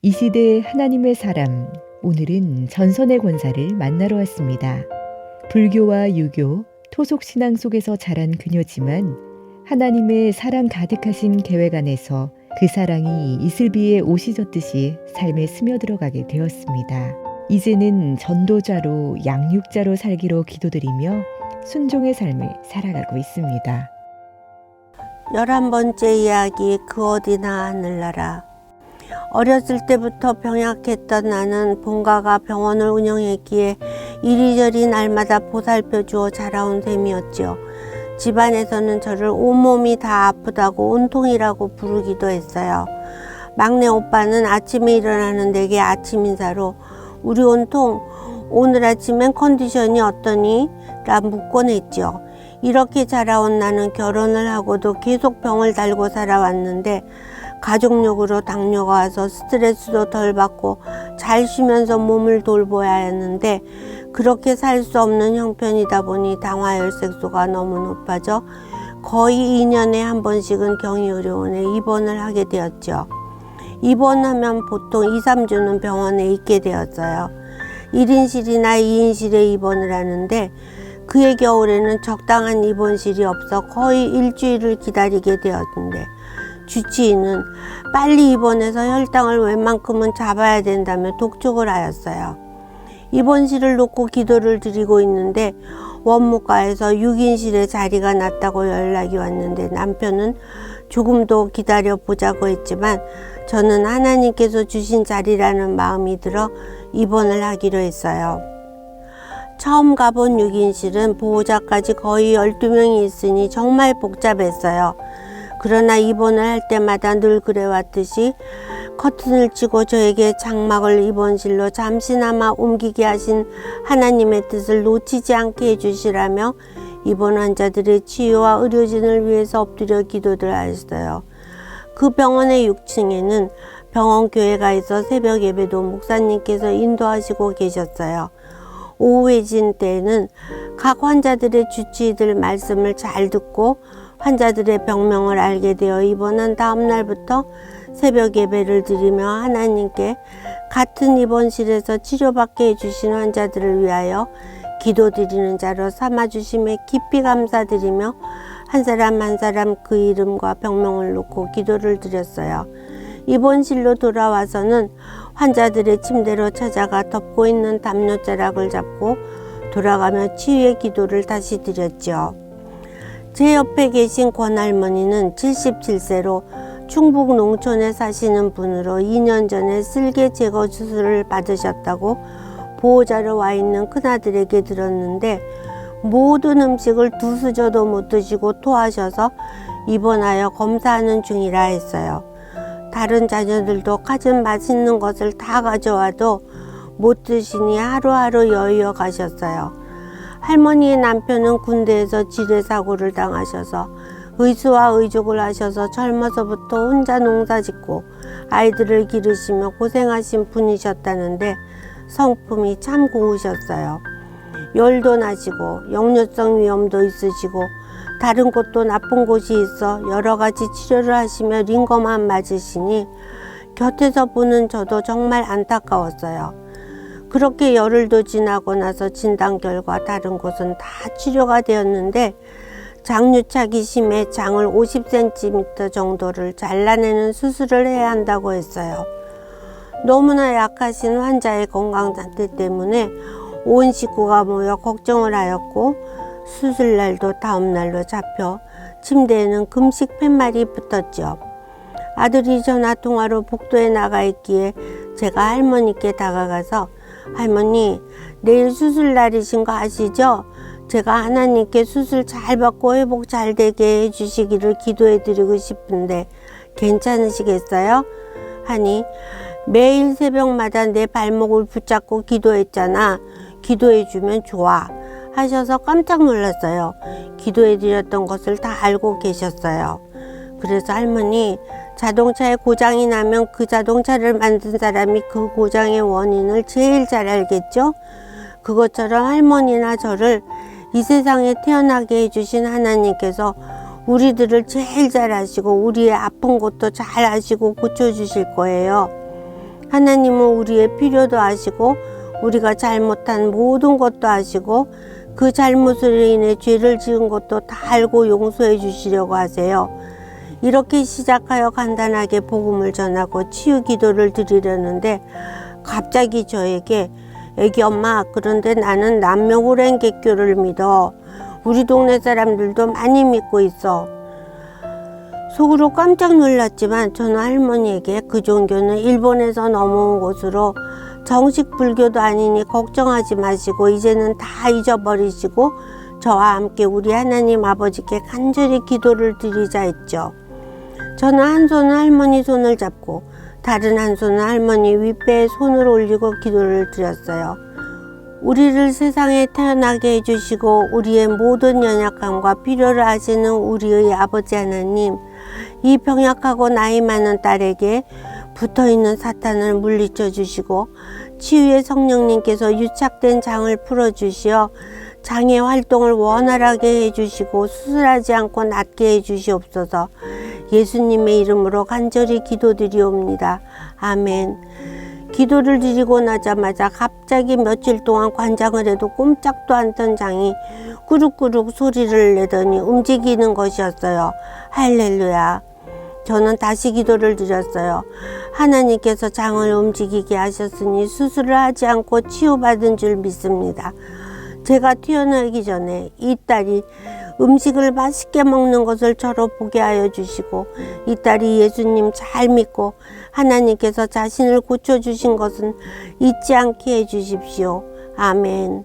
이 시대의 하나님의 사람, 오늘은 전선의 권사를 만나러 왔습니다. 불교와 유교, 토속신앙 속에서 자란 그녀지만 하나님의 사랑 가득하신 계획 안에서 그 사랑이 이슬비에 옷이 젖듯이 삶에 스며들어가게 되었습니다. 이제는 전도자로 양육자로 살기로 기도드리며 순종의 삶을 살아가고 있습니다. 11번째 이야기, 그 어디나 하늘나라. 어렸을 때부터 병약했던 나는 본가가 병원을 운영했기에 이리저리 날마다 보살펴 주어 자라온 셈이었지요. 집안에서는 저를 온몸이 다 아프다고 온통이라고 부르기도 했어요. 막내 오빠는 아침에 일어나는 내게 아침 인사로 "우리 온통 오늘 아침엔 컨디션이 어떠니?" 라 묻곤 했죠. 이렇게 자라온 나는 결혼을 하고도 계속 병을 달고 살아왔는데 가족력으로 당뇨가 와서 스트레스도 덜 받고 잘 쉬면서 몸을 돌보아야 했는데 그렇게 살 수 없는 형편이다 보니 당화혈색소가 너무 높아져 거의 2년에 한 번씩은 경희의료원에 입원을 하게 되었죠. 입원하면 보통 2, 3주는 병원에 있게 되었어요. 1인실이나 2인실에 입원을 하는데 그해 겨울에는 적당한 입원실이 없어 거의 일주일을 기다리게 되었는데 주치의는 빨리 입원해서 혈당을 웬만큼은 잡아야 된다며 독촉을 하였어요. 입원실을 놓고 기도를 드리고 있는데 원무과에서 6인실에 자리가 났다고 연락이 왔는데 남편은 조금 더 기다려 보자고 했지만 저는 하나님께서 주신 자리라는 마음이 들어 입원을 하기로 했어요. 처음 가본 6인실은 보호자까지 거의 12명이 있으니 정말 복잡했어요. 그러나 입원을 할 때마다 늘 그래왔듯이 커튼을 치고 저에게 장막을 입원실로 잠시나마 옮기게 하신 하나님의 뜻을 놓치지 않게 해주시라며 입원 환자들의 치유와 의료진을 위해서 엎드려 기도를 하였어요. 그 병원의 6층에는 병원 교회가 있어 새벽 예배도 목사님께서 인도하시고 계셨어요. 오후 회진 때에는 각 환자들의 주치의들 말씀을 잘 듣고 환자들의 병명을 알게 되어 입원한 다음 날부터 새벽 예배를 드리며 하나님께 같은 입원실에서 치료받게 해주신 환자들을 위하여 기도드리는 자로 삼아주심에 깊이 감사드리며 한 사람 한 사람 그 이름과 병명을 놓고 기도를 드렸어요. 입원실로 돌아와서는 환자들의 침대로 찾아가 덮고 있는 담요자락을 잡고 돌아가며 치유의 기도를 다시 드렸죠. 제 옆에 계신 권할머니는 77세로 충북 농촌에 사시는 분으로 2년 전에 쓸개 제거 수술을 받으셨다고 보호자로 와 있는 큰아들에게 들었는데 모든 음식을 두 수저도 못 드시고 토하셔서 입원하여 검사하는 중이라 했어요. 다른 자녀들도 갖은 맛있는 것을 다 가져와도 못 드시니 하루하루 여의어 가셨어요. 할머니의 남편은 군대에서 지뢰사고를 당하셔서 의수와 의족을 하셔서 젊어서부터 혼자 농사짓고 아이들을 기르시며 고생하신 분이셨다는데 성품이 참 고우셨어요. 열도 나시고 역류성 위염도 있으시고 다른 곳도 나쁜 곳이 있어 여러 가지 치료를 하시며 링거만 맞으시니 곁에서 보는 저도 정말 안타까웠어요. 그렇게 열흘도 지나고 나서 진단 결과 다른 곳은 다 치료가 되었는데 장유착이 심해 장을 50cm 정도를 잘라내는 수술을 해야 한다고 했어요. 너무나 약하신 환자의 건강 상태 때문에 온 식구가 모여 걱정을 하였고 수술날도 다음날로 잡혀 침대에는 금식 팻말이 붙었죠. 아들이 전화통화로 복도에 나가 있기에 제가 할머니께 다가가서 "할머니, 내일 수술날이신 거 아시죠? 제가 하나님께 수술 잘 받고 회복 잘 되게 해주시기를 기도해 드리고 싶은데 괜찮으시겠어요?" 하니 "매일 새벽마다 내 발목을 붙잡고 기도했잖아. 기도해 주면 좋아." 하셔서 깜짝 놀랐어요. 기도해 드렸던 것을 다 알고 계셨어요. 그래서 "할머니, 자동차에 고장이 나면 그 자동차를 만든 사람이 그 고장의 원인을 제일 잘 알겠죠? 그것처럼 할머니나 저를 이 세상에 태어나게 해주신 하나님께서 우리들을 제일 잘 아시고 우리의 아픈 곳도 잘 아시고 고쳐주실 거예요. 하나님은 우리의 필요도 아시고 우리가 잘못한 모든 것도 아시고 그 잘못으로 인해 죄를 지은 것도 다 알고 용서해 주시려고 하세요. 이렇게 시작하여 간단하게 복음을 전하고 치유 기도를 드리려는데 갑자기 저에게 애기 엄마, 그런데 나는 남묘고랭 개교를 믿어. 우리 동네 사람들도 많이 믿고 있어. 속으로 깜짝 놀랐지만 저는 할머니에게 그 종교는 일본에서 넘어온 곳으로 정식 불교도 아니니 걱정하지 마시고 이제는 다 잊어버리시고 저와 함께 우리 하나님 아버지께 간절히 기도를 드리자 했죠. 저는 한 손은 할머니 손을 잡고 다른 한 손은 할머니 윗배에 손을 올리고 기도를 드렸어요. 우리를 세상에 태어나게 해주시고 우리의 모든 연약함과 필요를 아시는 우리의 아버지 하나님, 이 병약하고 나이 많은 딸에게 붙어있는 사탄을 물리쳐 주시고 치유의 성령님께서 유착된 장을 풀어주시어 장의 활동을 원활하게 해주시고 수술하지 않고 낫게 해주시옵소서. 예수님의 이름으로 간절히 기도드리옵니다. 아멘. 기도를 드리고 나자마자 갑자기 며칠 동안 관장을 해도 꼼짝도 않던 장이 꾸룩꾸룩 소리를 내더니 움직이는 것이었어요. 할렐루야. 저는 다시 기도를 드렸어요. 하나님께서 장을 움직이게 하셨으니 수술을 하지 않고 치유받은 줄 믿습니다. 제가 태어나기 전에 이 딸이 음식을 맛있게 먹는 것을 저로 보게 하여 주시고 이 딸이 예수님 잘 믿고 하나님께서 자신을 고쳐주신 것은 잊지 않게 해주십시오. 아멘.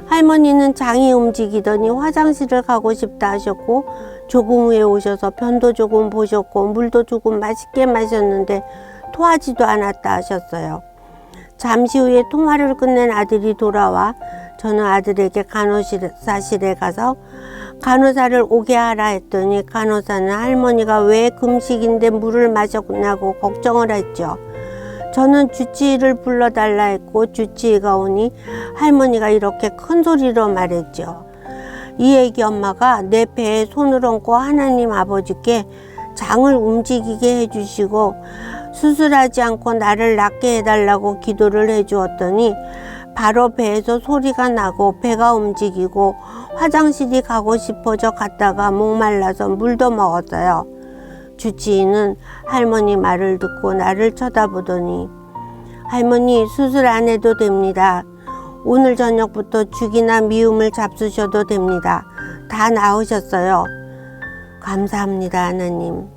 할머니는 장이 움직이더니 화장실을 가고 싶다 하셨고 조금 후에 오셔서 편도 조금 보셨고 물도 조금 맛있게 마셨는데 토하지도 않았다 하셨어요. 잠시 후에 통화를 끝낸 아들이 돌아와 저는 아들에게 간호사실에 가서 간호사를 오게 하라 했더니 간호사는 할머니가 왜 금식인데 물을 마셨냐고 걱정을 했죠. 저는 주치의를 불러달라 했고 주치의가 오니 할머니가 이렇게 큰 소리로 말했죠. 이 애기 엄마가 내 배에 손을 얹고 하나님 아버지께 장을 움직이게 해주시고 수술하지 않고 나를 낫게 해달라고 기도를 해주었더니 바로 배에서 소리가 나고 배가 움직이고 화장실이 가고 싶어져 갔다가 목말라서 물도 먹었어요. 주치의는 할머니 말을 듣고 나를 쳐다보더니 할머니 수술 안 해도 됩니다. 오늘 저녁부터 죽이나 미움을 잡수셔도 됩니다. 다 나으셨어요. 감사합니다 하나님.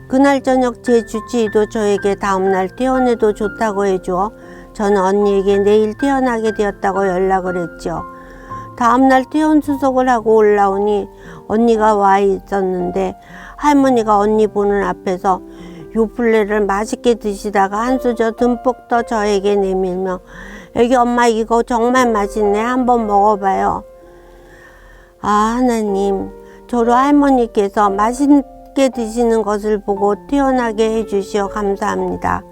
그날 저녁 제 주치의도 저에게 다음날 퇴원해도 좋다고 해주어 저는 언니에게 내일 퇴원하게 되었다고 연락을 했죠. 다음날 퇴원 수속을 하고 올라오니 언니가 와 있었는데 할머니가 언니 보는 앞에서 요플레를 맛있게 드시다가 한 수저 듬뿍 떠 저에게 내밀며 애기 엄마 이거 정말 맛있네. 한번 먹어봐요. 아 하나님, 저로 할머니께서 맛있게 드시는 것을 보고 퇴원하게 해주시어 감사합니다.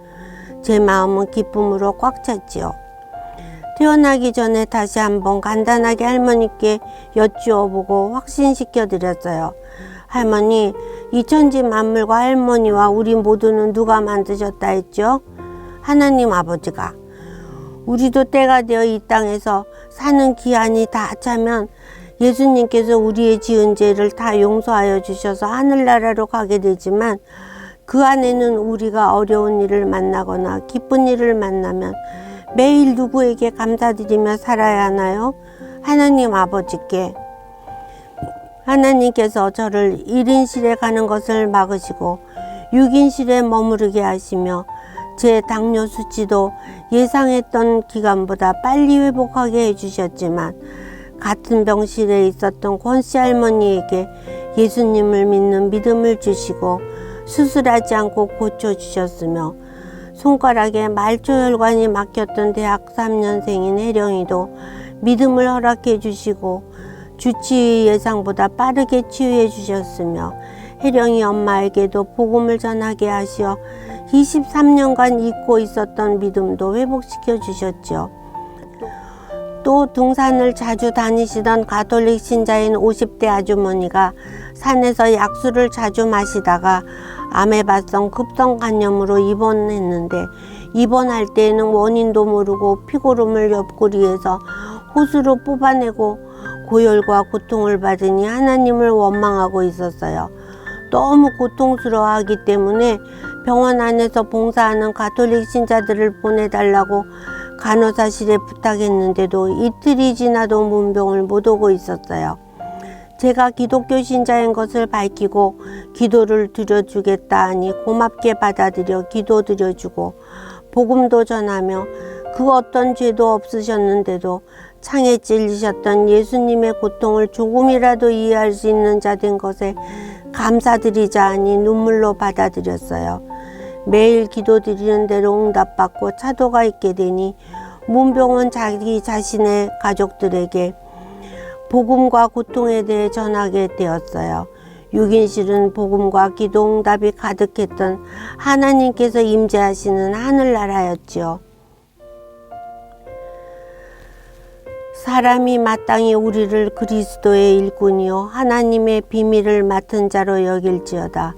제 마음은 기쁨으로 꽉 찼지요. 퇴원하기 전에 다시 한번 간단하게 할머니께 여쭈어보고 확신시켜 드렸어요. 할머니, 이 천지 만물과 할머니와 우리 모두는 누가 만드셨다 했죠? 하나님 아버지가. 우리도 때가 되어 이 땅에서 사는 기한이 다 차면 예수님께서 우리의 지은 죄를 다 용서하여 주셔서 하늘나라로 가게 되지만 그 안에는 우리가 어려운 일을 만나거나 기쁜 일을 만나면 매일 누구에게 감사드리며 살아야 하나요? 하나님 아버지께. 하나님께서 저를 1인실에 가는 것을 막으시고 6인실에 머무르게 하시며 제 당뇨 수치도 예상했던 기간보다 빨리 회복하게 해주셨지만 같은 병실에 있었던 권씨 할머니에게 예수님을 믿는 믿음을 주시고 수술하지 않고 고쳐주셨으며 손가락에 말초혈관이 막혔던 대학 3년생인 혜령이도 믿음을 허락해 주시고 주치의 예상보다 빠르게 치유해 주셨으며 혜령이 엄마에게도 복음을 전하게 하시어 23년간 잊고 있었던 믿음도 회복시켜 주셨죠. 또 등산을 자주 다니시던 가톨릭 신자인 50대 아주머니가 산에서 약수를 자주 마시다가 아메바성 급성 간염으로 입원했는데 입원할 때에는 원인도 모르고 피고름을 옆구리에서 호수로 뽑아내고 고열과 고통을 받으니 하나님을 원망하고 있었어요. 너무 고통스러워하기 때문에 병원 안에서 봉사하는 가톨릭 신자들을 보내달라고 간호사실에 부탁했는데도 이틀이 지나도 문병을 못 오고 있었어요. 제가 기독교 신자인 것을 밝히고 기도를 드려주겠다 하니 고맙게 받아들여 기도 드려주고 복음도 전하며 그 어떤 죄도 없으셨는데도 창에 찔리셨던 예수님의 고통을 조금이라도 이해할 수 있는 자 된 것에 감사드리자 하니 눈물로 받아들였어요. 매일 기도드리는 대로 응답받고 차도가 있게 되니 문병은 자기 자신의 가족들에게 복음과 고통에 대해 전하게 되었어요. 6인실은 복음과 기도 응답이 가득했던 하나님께서 임재하시는 하늘나라였지요. 사람이 마땅히 우리를 그리스도의 일꾼이요 하나님의 비밀을 맡은 자로 여길지어다.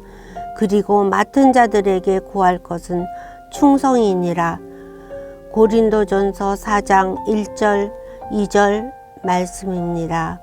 그리고 맡은 자들에게 구할 것은 충성이니라. 고린도전서 4장 1절 2절 말씀입니다.